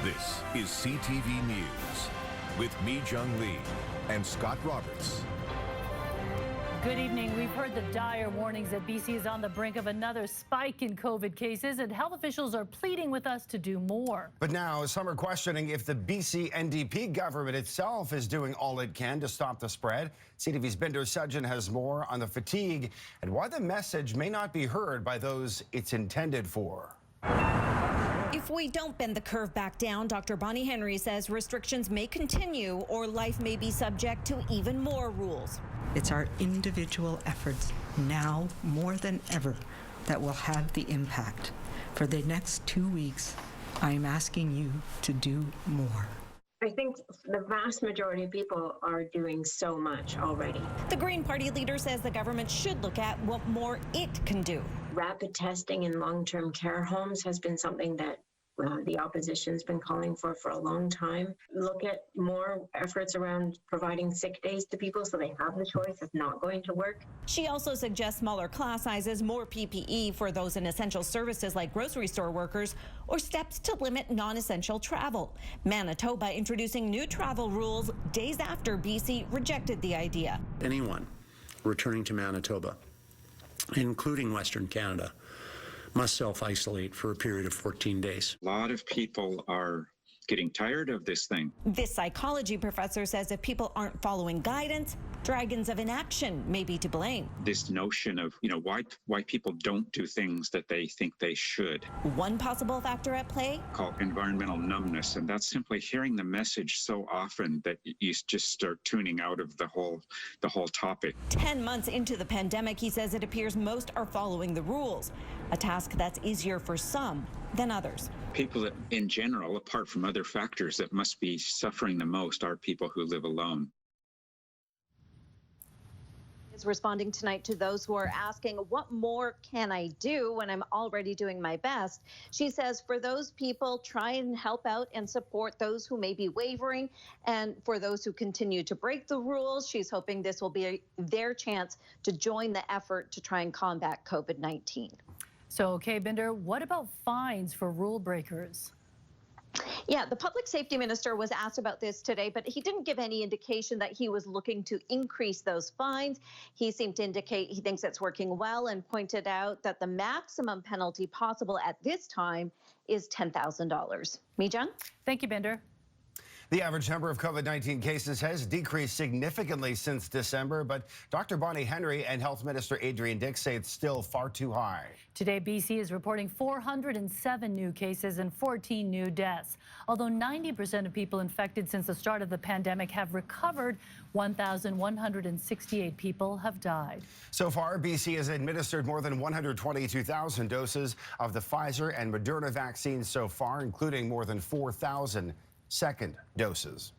This is CTV News with Mi Jung Lee and Scott Roberts. Good evening. We've heard the dire warnings that BC is on the brink of another spike in COVID cases, and health officials are pleading with us to do more. But now some are questioning if the BC NDP government itself is doing all it can to stop the spread. CTV's Binder Sudgeon has more on the fatigue and why the message may not be heard by those it's intended for. If we don't bend the curve back down, Dr. Bonnie Henry says restrictions may continue or life may be subject to even more rules. It's our individual efforts now more than ever that will have the impact. For the next 2 weeks, I am asking you to do more. I think the vast majority of people are doing so much already. The Green Party leader says the government should look at what more it can do. Rapid testing in long-term care homes has been something that the opposition's been calling for a long time. Look at more efforts around providing sick days to people so they have the choice of not going to work. She also suggests smaller class sizes, more PPE for those in essential services like grocery store workers, or steps to limit non-essential travel. Manitoba introducing new travel rules days after BC rejected the idea. Anyone returning to Manitoba, including Western Canada, must self-isolate for a period of 14 days. A lot of people are getting tired of this thing. This psychology professor says if people aren't following guidance, dragons of inaction may be to blame. This notion of, why people don't do things that they think they should. One possible factor at play? Called environmental numbness, and that's simply hearing the message so often that you just start tuning out of the whole topic. 10 months into the pandemic, he says it appears most are following the rules, a task that's easier for some than others. People that, in general, apart from other factors that must be suffering the most, are people who live alone. Is responding tonight to those who are asking, what more can I do when I'm already doing my best? She says for those people, try and help out and support those who may be wavering. And for those who continue to break the rules, she's hoping this will be their chance to join the effort to try and combat COVID-19. So, okay, Binder, what about fines for rule breakers? Yeah, the public safety minister was asked about this today, but he didn't give any indication that he was looking to increase those fines. He seemed to indicate he thinks it's working well and pointed out that the maximum penalty possible at this time is $10,000. Mi Jung? Thank you, Binder. The average number of COVID-19 cases has decreased significantly since December, but Dr. Bonnie Henry and Health Minister Adrian Dix say it's still far too high. Today, BC is reporting 407 new cases and 14 new deaths. Although 90% of people infected since the start of the pandemic have recovered, 1,168 people have died. So far, BC has administered more than 122,000 doses of the Pfizer and Moderna vaccines so far, including more than 4,000 second doses.